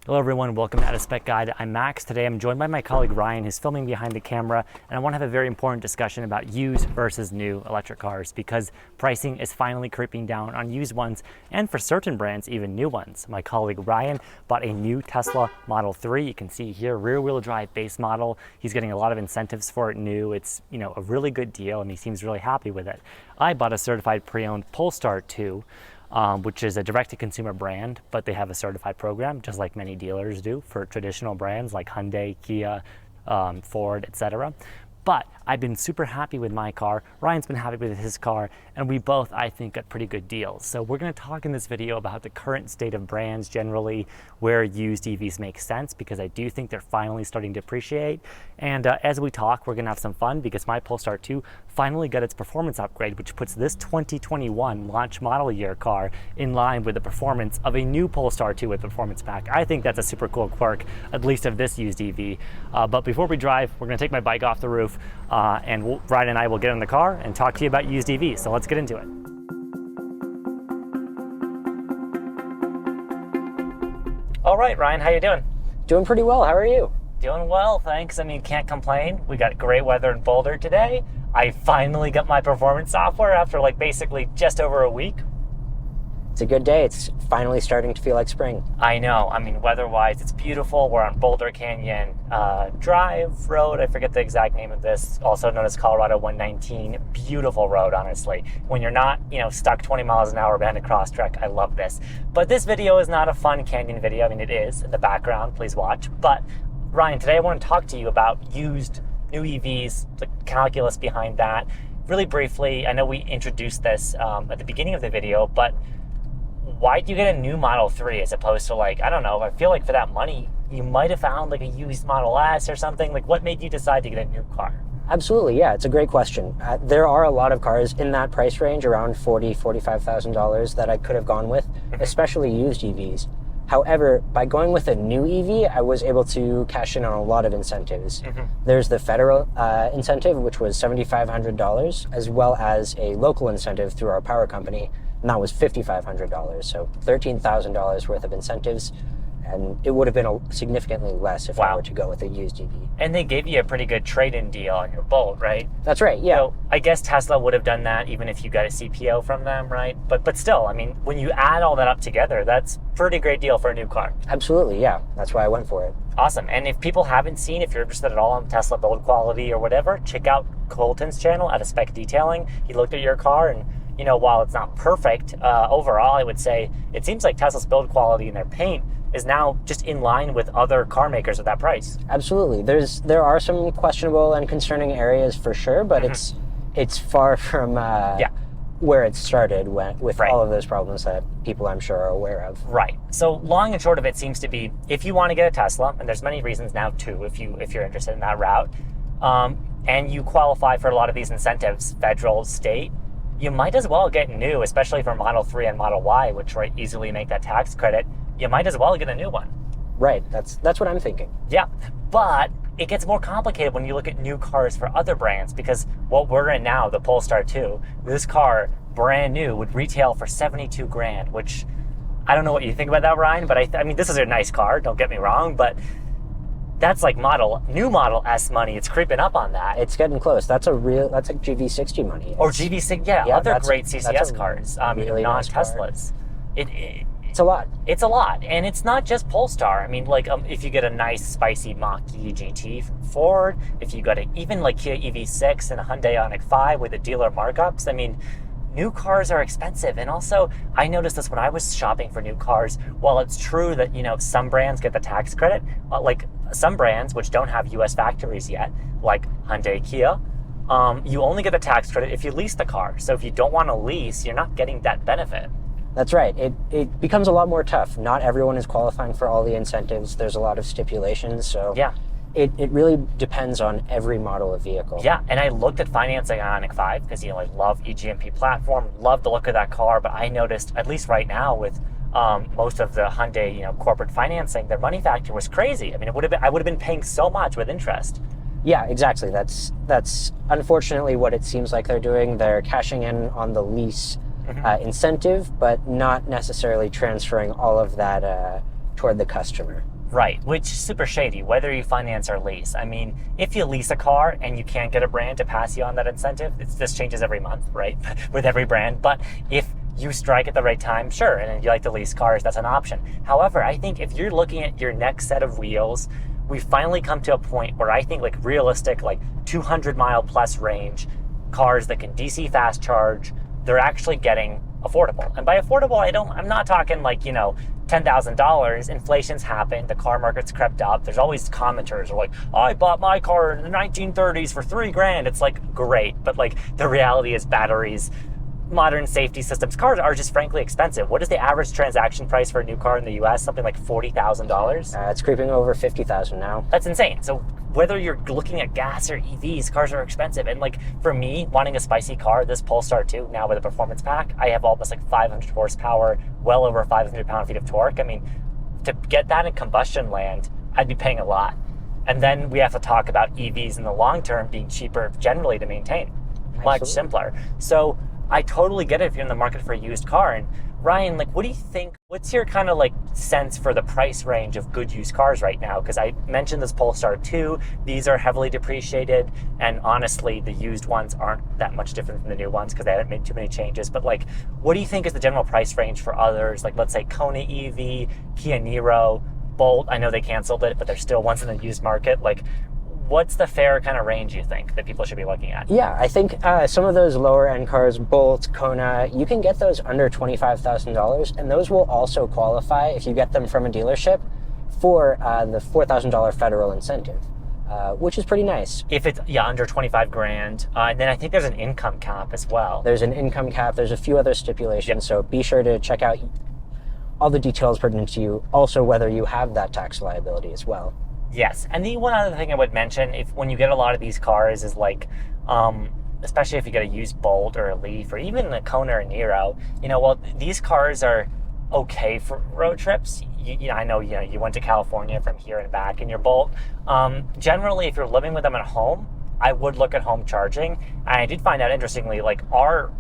Hello everyone, welcome to At a Spec Guide. I'm Max. Today I'm joined by my colleague Ryan, who's filming behind the camera, and I want to have a very important discussion about used versus new electric cars because pricing is finally creeping down on used ones, and for certain brands, even new ones. My colleague Ryan bought a new Tesla Model 3. You can see here, rear-wheel drive base model. He's getting a lot of incentives for it new. It's, a really good deal, and he seems really happy with it. I bought a certified pre-owned Polestar 2. Which is a direct-to-consumer brand, but they have a certified program, just like many dealers do for traditional brands like Hyundai, Kia, Ford, etc. But I've been super happy with my car. Ryan's been happy with his car, and we both, I think, got pretty good deals. So we're going to talk in this video about the current state of brands generally, where used EVs make sense, because I do think they're finally starting to appreciate. And as we talk, we're going to have some fun because my Polestar 2 finally got its performance upgrade, which puts this 2021 launch model year car in line with the performance of a new Polestar 2 with performance pack. I think that's a super cool quirk, at least of this used EV. But before we drive, we're going to take my bike off the roof, and Ryan and I will get in the car and talk to you about used EVs. So let's get into it. All right, Ryan, how you doing? Doing pretty well. How are you? Doing well, thanks. Can't complain. We got great weather in Boulder today. I finally got my performance software after basically just over a week. It's a good day. It's finally starting to feel like spring. I know. Weather-wise, it's beautiful. We're on Boulder Canyon Drive Road. I forget the exact name of this, also known as Colorado 119. Beautiful road, honestly. When you're not, stuck 20 miles an hour behind a crosstrek, I love this. But this video is not a fun canyon video. It is in the background. Please watch. But Ryan, today I want to talk to you about used new EVs, the calculus behind that. Really briefly, I know we introduced this at the beginning of the video, but why do you get a new Model 3 as opposed to I don't know, I feel like for that money, you might have found a used Model S or something. What made you decide to get a new car? Absolutely, yeah, it's a great question. There are a lot of cars in that price range, around $40,000, $45,000 that I could have gone with, especially used EVs. However, by going with a new EV, I was able to cash in on a lot of incentives. There's the federal incentive, which was $7,500, as well as a local incentive through our power company, and that was $5,500. So $13,000 worth of incentives, and it would have been significantly less if I were to go with a used EV. And they gave you a pretty good trade-in deal on your Bolt, right? That's right, yeah. So I guess Tesla would have done that even if you got a CPO from them, right? But still, when you add all that up together, that's a pretty great deal for a new car. Absolutely, yeah. That's why I went for it. Awesome. And if people haven't seen, if you're interested at all in Tesla build quality or whatever, check out Colton's channel at a Spec Detailing. He looked at your car, and while it's not perfect overall, I would say it seems like Tesla's build quality in their paint is now just in line with other car makers at that price. Absolutely. There are some questionable and concerning areas for sure, but it's far from where it started with all of those problems that people, I'm sure, are aware of. Right. So long and short of it seems to be, if you want to get a Tesla, and there's many reasons now too, if you're interested in that route, and you qualify for a lot of these incentives, federal, state, you might as well get new, especially for Model 3 and Model Y, which easily make that tax credit. You might as well get a new one. Right, that's what I'm thinking. Yeah, but it gets more complicated when you look at new cars for other brands, because what we're in now, the Polestar 2, this car, brand new, would retail for $72,000, which I don't know what you think about that, Ryan, but this is a nice car, don't get me wrong, but that's new Model S money. It's creeping up on that. It's getting close. That's like GV60 money. Or GV6, other great CCS cars, really non-Teslas. It's a lot. It's a lot, and it's not just Polestar. If you get a nice spicy Mach-E GT from Ford, if you got even Kia EV6 and a Hyundai Ioniq 5 with the dealer markups, new cars are expensive. And also, I noticed this when I was shopping for new cars. While it's true that, some brands get the tax credit, some brands which don't have US factories yet, like Hyundai, Kia, you only get the tax credit if you lease the car. So if you don't want to lease, you're not getting that benefit. That's right. It becomes a lot more tough. Not everyone is qualifying for all the incentives. There's a lot of stipulations. So yeah, it really depends on every model of vehicle. Yeah, and I looked at financing Ioniq 5 because I love eGMP platform, love the look of that car. But I noticed, at least right now, with most of the Hyundai corporate financing, their money factor was crazy. I would have been paying so much with interest. Yeah, exactly. That's unfortunately what it seems like they're doing. They're cashing in on the lease incentive, but not necessarily transferring all of that toward the customer. Right, which is super shady, whether you finance or lease. I mean, if you lease a car and you can't get a brand to pass you on that incentive, this changes every month, right, with every brand. But if you strike at the right time, sure, and you like to lease cars, that's an option. However, I think if you're looking at your next set of wheels, we've finally come to a point where I think like realistic, like 200 mile plus range cars that can DC fast charge, they're actually getting affordable. And by affordable, I'm not talking like, $10,000. Inflation's happened. The car market's crept up. There's always commenters who are like, I bought my car in the 1930s for $3,000. It's like, great. But like the reality is batteries, modern safety systems, cars are just frankly expensive. What is the average transaction price for a new car in the US? Something like $40,000. It's creeping over $50,000 now. That's insane. So whether you're looking at gas or EVs, cars are expensive. And like for me, wanting a spicy car, this Polestar 2, now with a performance pack, I have almost like 500 horsepower, well over 500 pound-feet of torque. I mean, to get that in combustion land, I'd be paying a lot. And then we have to talk about EVs in the long term being cheaper generally to maintain. Much simpler. So I totally get it if you're in the market for a used car. And Ryan, like, what do you think? What's your kind of like sense for the price range of good used cars right now? Because I mentioned this Polestar 2. These are heavily depreciated. And honestly, the used ones aren't that much different from the new ones because they haven't made too many changes. But like, what do you think is the general price range for others? Like, let's say Kona EV, Kia Niro, Bolt. I know they canceled it, but there's still ones in the used market. Like, what's the fair kind of range you think that people should be looking at? Yeah, I think some of those lower end cars, Bolt, Kona, you can get those under $25,000, and those will also qualify if you get them from a dealership for the $4,000 federal incentive, which is pretty nice. If it's under 25 grand, and then I think there's an income cap as well. There's an income cap. There's a few other stipulations, so be sure to check out all the details pertinent to you. Also, whether you have that tax liability as well. Yes, and the one other thing I would mention, when you get a lot of these cars, is like, especially if you get a used Bolt or a Leaf or even a Kona or Niro, these cars are okay for road trips. I know you went to California from here and back in your Bolt. Generally, if you're living with them at home, I would look at home charging. And I did find out interestingly, like our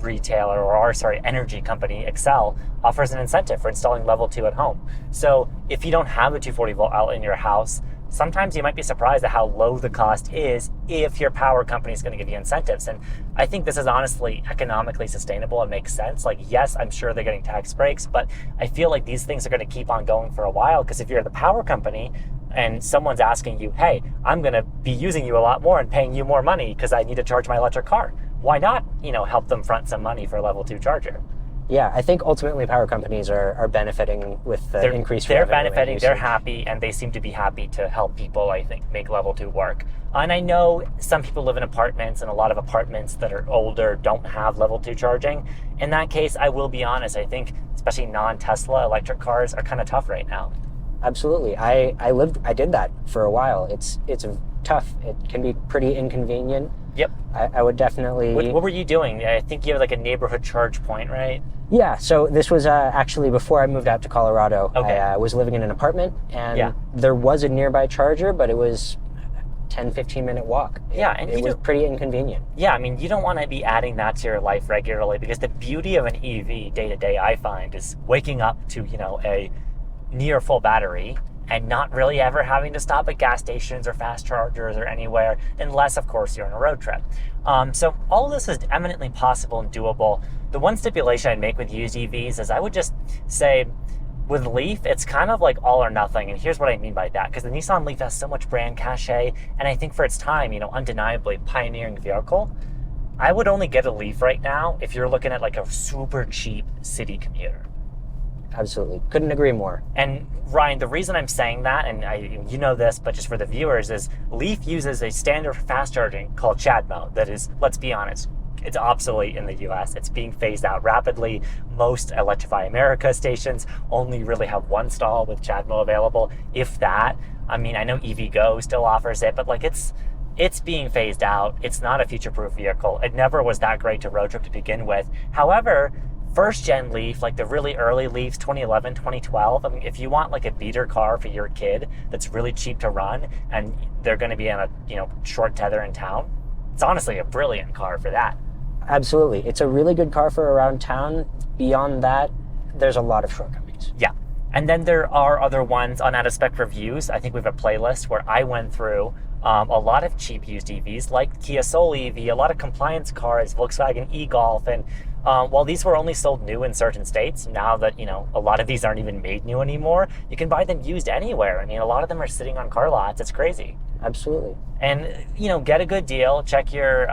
retailer or our energy company, Excel, offers an incentive for installing level 2 at home. So if you don't have a 240 volt outlet in your house, sometimes you might be surprised at how low the cost is if your power company is going to give you incentives. And I think this is honestly economically sustainable and makes sense. Like, yes, I'm sure they're getting tax breaks, but I feel like these things are going to keep on going for a while, because if you're the power company and someone's asking you, hey, I'm going to be using you a lot more and paying you more money because I need to charge my electric car, why not, help them front some money for a level 2 charger? Yeah, I think ultimately power companies are benefiting with the increased revenue. They're benefiting, they're happy, and they seem to be happy to help people, I think, make level 2 work. And I know some people live in apartments, and a lot of apartments that are older don't have level 2 charging. In that case, I will be honest, I think especially non-Tesla electric cars are kind of tough right now. Absolutely. I did that for a while. It's tough. It can be pretty inconvenient. Yep. I would definitely... What were you doing? I think you have like a neighborhood charge point, right? Yeah, so this was actually before I moved out to Colorado. Okay. I was living in an apartment, and there was a nearby charger, but it was a 10, 15-minute walk. It was pretty inconvenient. Yeah, I mean, you don't want to be adding that to your life regularly, because the beauty of an EV day-to-day, I find, is waking up to, a near full battery and not really ever having to stop at gas stations or fast chargers or anywhere, unless, of course, you're on a road trip. So all of this is eminently possible and doable. The one stipulation I'd make with used EVs is I would just say, with Leaf, it's kind of like all or nothing. And here's what I mean by that, because the Nissan Leaf has so much brand cachet, and I think for its time, undeniably pioneering vehicle. I would only get a Leaf right now if you're looking at like a super cheap city commuter. Absolutely. Couldn't agree more. And Ryan, the reason I'm saying that, and you know this, but just for the viewers, is Leaf uses a standard fast charging called CHAdeMO that is, let's be honest, it's obsolete in the US. It's being phased out rapidly. Most Electrify America stations only really have one stall with CHAdeMO available, if that. I mean, I know EVgo still offers it, but like it's being phased out. It's not a future-proof vehicle. It never was that great to road trip to begin with. However, first-gen Leaf, like the really early Leafs, 2011, 2012, I mean, if you want like a beater car for your kid that's really cheap to run and they're going to be on a short tether in town, it's honestly a brilliant car for that. Absolutely. It's a really good car for around town. Beyond that, there's a lot of shortcomings. Yeah. And then there are other ones on out of spec reviews. I think we have a playlist where I went through a lot of cheap used EVs, like Kia Soul EV, a lot of compliance cars, Volkswagen e-Golf, and while these were only sold new in certain states, now that, you know, a lot of these aren't even made new anymore, you can buy them used anywhere. I mean, a lot of them are sitting on car lots. It's crazy. Absolutely. And, you know, get a good deal. Check your,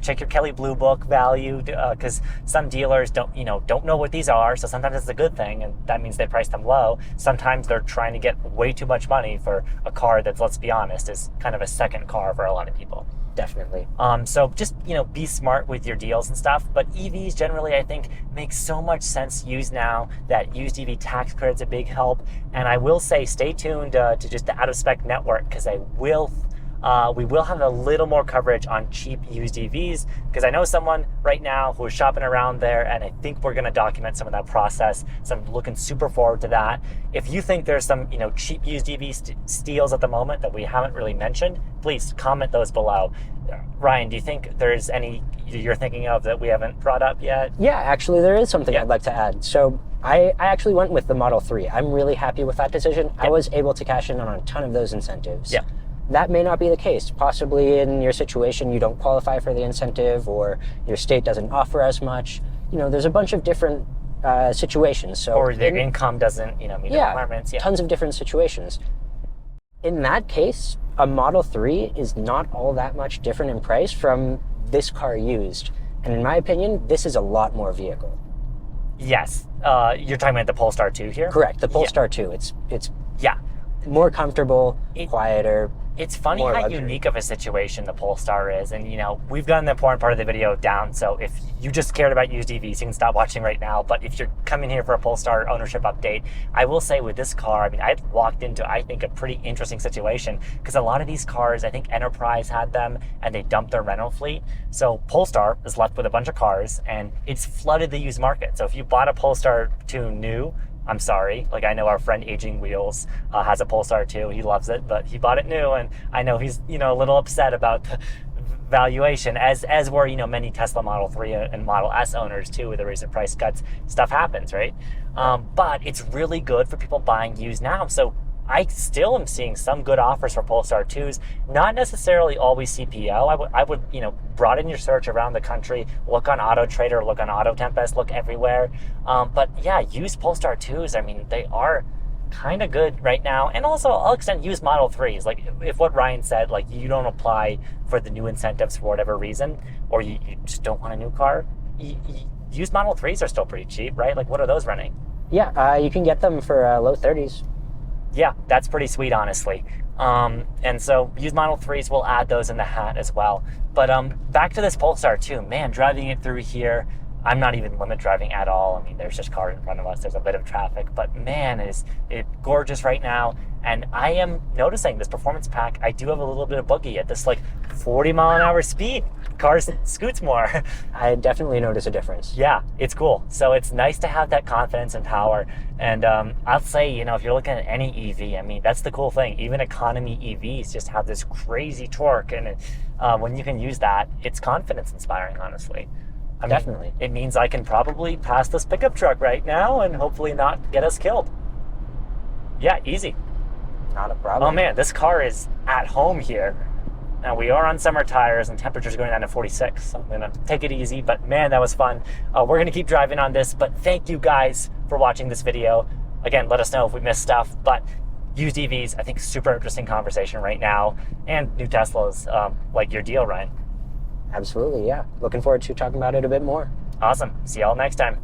check your Kelley Blue Book value, because some dealers don't know what these are. So sometimes it's a good thing, and that means they price them low. Sometimes they're trying to get way too much money for a car that's, let's be honest, is kind of a second car for a lot of people. Definitely. So just, be smart with your deals and stuff. But EVs generally, I think, make so much sense used now. That used EV tax credit's a big help. And I will say, stay tuned to just the Out of Spec Network, because we will have a little more coverage on cheap used EVs, because I know someone right now who is shopping around there, and I think we're going to document some of that process. So I'm looking super forward to that. If you think there's some, cheap used EV steals at the moment that we haven't really mentioned, please comment those below. Ryan, do you think there's any you're thinking of that we haven't brought up yet? Yeah, actually, there is something I'd like to add. So I actually went with the Model 3. I'm really happy with that decision. I was able to cash in on a ton of those incentives. Yeah. That may not be the case. Possibly in your situation, you don't qualify for the incentive, or your state doesn't offer as much. There's a bunch of different situations. So or their income doesn't, meet the requirements. Yeah, tons of different situations. In that case, a Model 3 is not all that much different in price from this car used. And in my opinion, this is a lot more vehicle. Yes. You're talking about the Polestar 2 here? Correct. The Polestar 2. It's more comfortable, quieter. It's funny how unique of a situation the Polestar is. And, we've gotten the important part of the video down. So if you just cared about used EVs, you can stop watching right now. But if you're coming here for a Polestar ownership update, I will say with this car, I walked into, I think, a pretty interesting situation, because a lot of these cars, I think Enterprise had them and they dumped their rental fleet. So Polestar is left with a bunch of cars and it's flooded the used market. So if you bought a Polestar 2 new, I'm sorry. I know our friend Aging Wheels has a Polestar 2. He loves it, but he bought it new, and I know he's a little upset about the valuation, as were many Tesla Model 3 and Model S owners too. With the recent price cuts, stuff happens, right? But it's really good for people buying used now. So I still am seeing some good offers for Polestar 2s, not necessarily always CPO. I would broaden your search around the country, look on Auto Trader, look on Auto Tempest, look everywhere. But yeah, used Polestar 2s, they are kind of good right now. And also, I'll extend used Model 3s. If what Ryan said, you don't apply for the new incentives for whatever reason, or you just don't want a new car, used Model 3s are still pretty cheap, right? What are those running? Yeah, you can get them for low 30s. Yeah, that's pretty sweet, honestly. And so used Model 3s, we'll add those in the hat as well. But back to this Polestar 2, man, driving it through here, I'm not even limit driving at all. There's just cars in front of us. There's a bit of traffic, but man, is it gorgeous right now. And I am noticing this performance pack, I do have a little bit of boogie at this 40 mile an hour speed. Cars scoots more. I definitely notice a difference. Yeah, it's cool. So it's nice to have that confidence and power. And I'll say, if you're looking at any EV, that's the cool thing. Even economy EVs just have this crazy torque. And when you can use that, it's confidence inspiring, honestly. Definitely. It means I can probably pass this pickup truck right now and hopefully not get us killed. Yeah, easy. Not a problem. Oh man, this car is at home here. Now we are on summer tires and temperatures going down to 46. So I'm gonna take it easy, but man, that was fun. We're gonna keep driving on this, but thank you guys for watching this video. Again, let us know if we missed stuff, but used EVs, I think super interesting conversation right now, and new Teslas, like your deal, Ryan. Absolutely, yeah. Looking forward to talking about it a bit more. Awesome. See y'all next time.